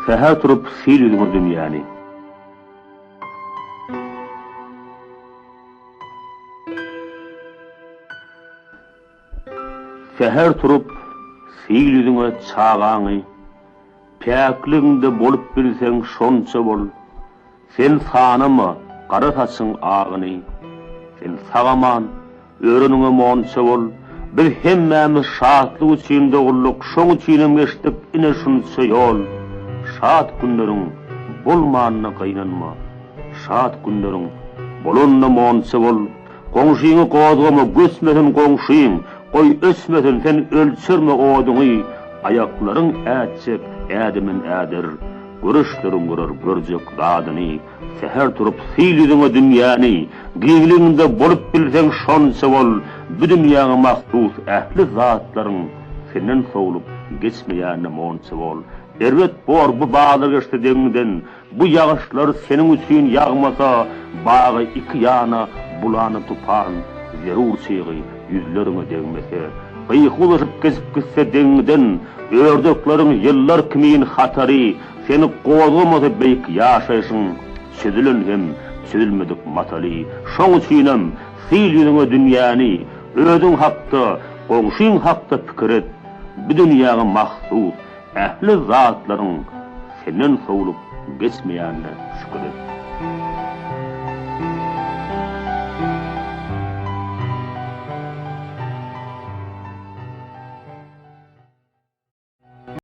Seher turup seyredin dünyani. Seher turup seyredin çağağını. Pekliğinde bolup bilsen şonça bol. Sen sanama qara saçın ağını. Sen sağaman öğrenine monça bol. Bir hemmemiz şahatlık içinde olduk. Şoň üçinem geçtik ine şunça yol. Şahat günlerin bolmanına qaynanma. Şahat günlerin bolunna monça bol. Qoňşyňy qozgama gösmesen qoňşyň. Qoy ösmesen sen ölçürme oduňy. Ayakların äçek ädimin ädir. Görüşlerin görür görjek zadyny. Seher turup seyredin dünyany. Giňliğinde bolup bilsen şonça bol. Bu dünýäge mahsus ähli zatlaryň senden sowlup geçmeýänine monça bol. Erwet bor bu bağlar geçti deňden. Bu ýagyşlar seniň üçin ýagmasa, bagy iki ýana bulany tupan. Zerur çygy yüzlerine degmese. Bıyıklaşıp kesip gitse deňden. Ördöklerin yıllar kimin hatary. Seni qozgamasa beýik ýaşaýsyň. Çözülen hem çözülmedik mataly. Şoň üçinem seyredin dünyany. Özüň hakda, qoňşyň hakda pikir et. Bu dünýäge mahsus ähli zatlaryň senden sowlup geçmeýänine şükür et.